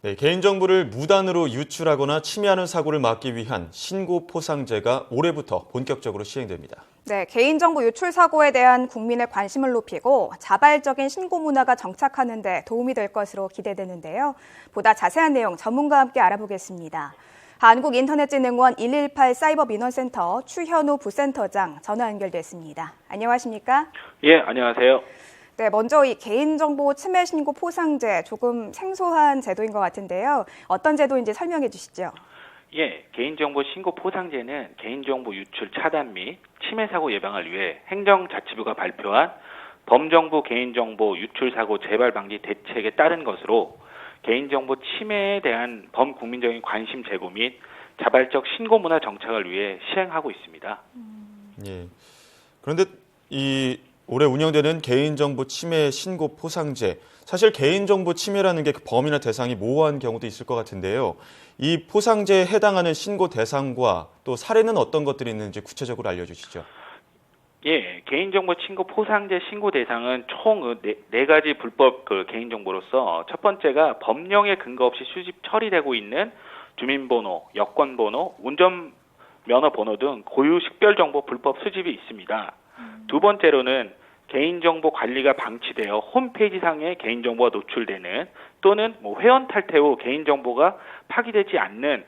네, 개인정보를 무단으로 유출하거나 침해하는 사고를 막기 위한 신고 포상제가 올해부터 본격적으로 시행됩니다. 네, 개인정보 유출 사고에 대한 국민의 관심을 높이고 자발적인 신고 문화가 정착하는 데 도움이 될 것으로 기대되는데요. 보다 자세한 내용 전문가와 함께 알아보겠습니다. 한국인터넷진흥원 118 사이버민원센터 추현우 부센터장 전화 연결됐습니다. 안녕하십니까? 예, 안녕하세요. 네, 먼저 이 개인정보 침해 신고 포상제 조금 생소한 제도인 것 같은데요. 어떤 제도인지 설명해 주시죠. 예, 개인정보 신고 포상제는 개인정보 유출 차단 및 침해 사고 예방을 위해 행정자치부가 발표한 범정부 개인정보 유출 사고 재발 방지 대책에 따른 것으로 개인정보 침해에 대한 범국민적인 관심 제고 및 자발적 신고 문화 정착을 위해 시행하고 있습니다. 예. 그런데 올해 운영되는 개인정보 침해 신고 포상제, 사실 개인정보 침해라는 게 그 범위나 대상이 모호한 경우도 있을 것 같은데요. 이 포상제에 해당하는 신고 대상과 또 사례는 어떤 것들이 있는지 구체적으로 알려주시죠. 예, 개인정보 신고 포상제 신고 대상은 총 네 가지 불법 개인정보로서 첫 번째가 법령에 근거 없이 수집 처리되고 있는 주민번호, 여권번호, 운전면허번호 등 고유 식별정보 불법 수집이 있습니다. 두 번째로는 개인정보 관리가 방치되어 홈페이지 상에 개인정보가 노출되는 또는 회원 탈퇴 후 개인정보가 파기되지 않는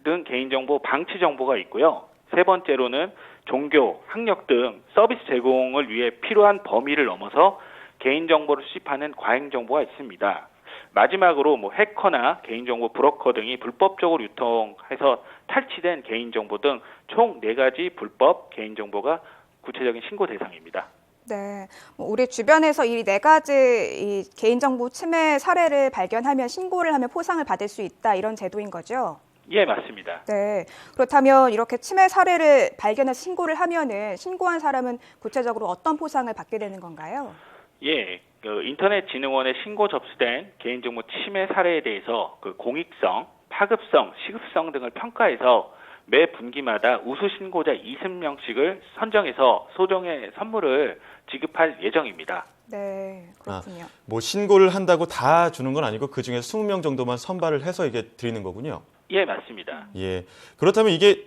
등 개인정보 방치 정보가 있고요. 세 번째로는 종교, 학력 등 서비스 제공을 위해 필요한 범위를 넘어서 개인정보를 수집하는 과잉정보가 있습니다. 마지막으로 해커나 개인정보 브로커 등이 불법적으로 유통해서 탈취된 개인정보 등 총 4가지 불법 개인정보가 구체적인 신고 대상입니다. 네, 우리 주변에서 이 4가지 이 개인정보 침해 사례를 발견하면 신고를 하면 포상을 받을 수 있다 이런 제도인 거죠? 예, 맞습니다. 네, 그렇다면 이렇게 침해 사례를 발견해서 신고를 하면은 신고한 사람은 구체적으로 어떤 포상을 받게 되는 건가요? 예, 인터넷진흥원에 신고 접수된 개인정보 침해 사례에 대해서 공익성, 파급성, 시급성 등을 평가해서 매 분기마다 우수 신고자 20명씩을 선정해서 소정의 선물을 지급할 예정입니다. 네, 그렇군요. 신고를 한다고 다 주는 건 아니고 그중에 20명 정도만 선발을 해서 이게 드리는 거군요. 예, 맞습니다. 예. 그렇다면 이게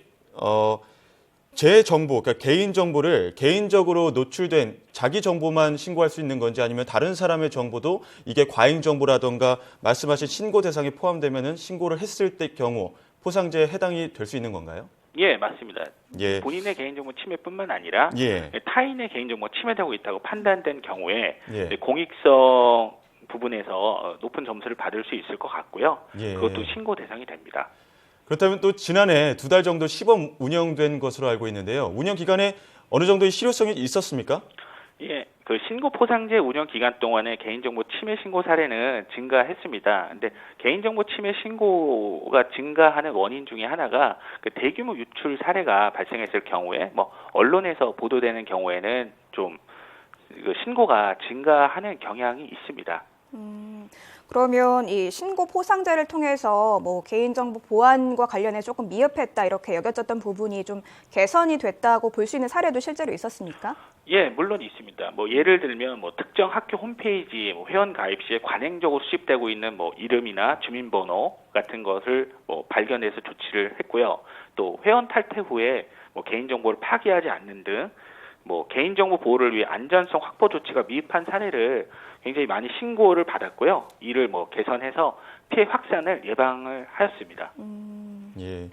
제 정보, 그러니까 개인 정보를 개인적으로 노출된 자기 정보만 신고할 수 있는 건지 아니면 다른 사람의 정보도 이게 과잉 정보라던가 말씀하신 신고 대상에 포함되면은 신고를 했을 때 경우 포상제에 해당이 될 수 있는 건가요? 예, 맞습니다. 예. 본인의 개인정보 침해뿐만 아니라 타인의 개인정보 침해되고 있다고 판단된 경우에 공익성 부분에서 높은 점수를 받을 수 있을 것 같고요. 그것도 신고 대상이 됩니다. 그렇다면 또 지난해 2달 정도 시범 운영된 것으로 알고 있는데요. 운영 기간에 어느 정도의 실효성이 있었습니까? 예, 신고 포상제 운영 기간 동안에 개인정보 침해 신고 사례는 증가했습니다. 근데 개인정보 침해 신고가 증가하는 원인 중에 하나가 대규모 유출 사례가 발생했을 경우에 언론에서 보도되는 경우에는 좀 신고가 증가하는 경향이 있습니다. 그러면 이 신고 포상제를 통해서 개인정보 보안과 관련해 조금 미흡했다 이렇게 여겨졌던 부분이 좀 개선이 됐다고 볼 수 있는 사례도 실제로 있었습니까? 예, 물론 있습니다. 예를 들면 특정 학교 홈페이지 회원 가입 시에 관행적으로 수집되고 있는 이름이나 주민번호 같은 것을 발견해서 조치를 했고요. 또 회원 탈퇴 후에 개인정보를 파기하지 않는 등 개인정보 보호를 위해 안전성 확보 조치가 미흡한 사례를 굉장히 많이 신고를 받았고요. 이를 개선해서 피해 확산을 예방을 하였습니다. 예.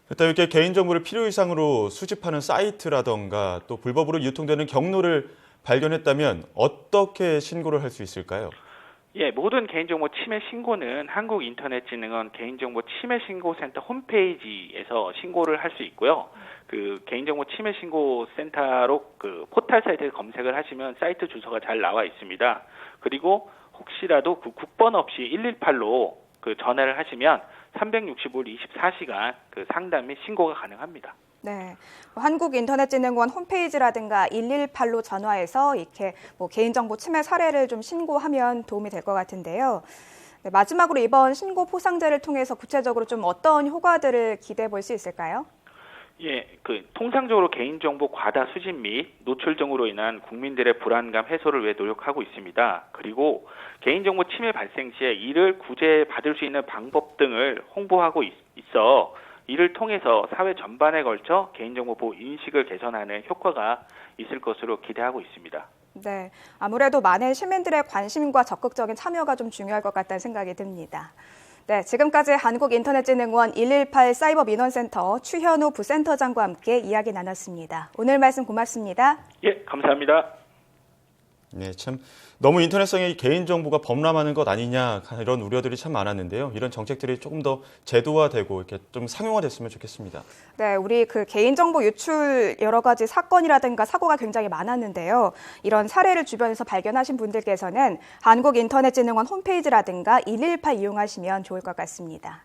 일단 이렇게 개인정보를 필요 이상으로 수집하는 사이트라던가 또 불법으로 유통되는 경로를 발견했다면 어떻게 신고를 할 수 있을까요? 예, 모든 개인정보 침해 신고는 한국인터넷진흥원 개인정보 침해 신고센터 홈페이지에서 신고를 할 수 있고요. 개인정보 침해 신고 센터로 포털 사이트에 검색을 하시면 사이트 주소가 잘 나와 있습니다. 그리고 혹시라도 국번 없이 118로 전화를 하시면 365일 24시간 상담 및 신고가 가능합니다. 네, 한국인터넷진흥원 홈페이지라든가 118로 전화해서 이렇게 개인정보 침해 사례를 좀 신고하면 도움이 될 것 같은데요. 네, 마지막으로 이번 신고 포상제를 통해서 구체적으로 좀 어떤 효과들을 기대해 볼 수 있을까요? 예, 통상적으로 개인정보 과다 수집 및 노출 등으로 인한 국민들의 불안감 해소를 위해 노력하고 있습니다. 그리고 개인정보 침해 발생 시에 이를 구제받을 수 있는 방법 등을 홍보하고 있어 이를 통해서 사회 전반에 걸쳐 개인정보 보호 인식을 개선하는 효과가 있을 것으로 기대하고 있습니다. 네, 아무래도 많은 시민들의 관심과 적극적인 참여가 좀 중요할 것 같다는 생각이 듭니다. 네, 지금까지 한국인터넷진흥원 118 사이버민원센터 추현우 부센터장과 함께 이야기 나눴습니다. 오늘 말씀 고맙습니다. 예, 감사합니다. 네, 참 너무 인터넷상의 개인정보가 범람하는 것 아니냐 이런 우려들이 참 많았는데요. 이런 정책들이 조금 더 제도화되고 이렇게 좀 상용화됐으면 좋겠습니다. 네, 우리 개인정보 유출 여러 가지 사건이라든가 사고가 굉장히 많았는데요. 이런 사례를 주변에서 발견하신 분들께서는 한국인터넷진흥원 홈페이지라든가 118 이용하시면 좋을 것 같습니다.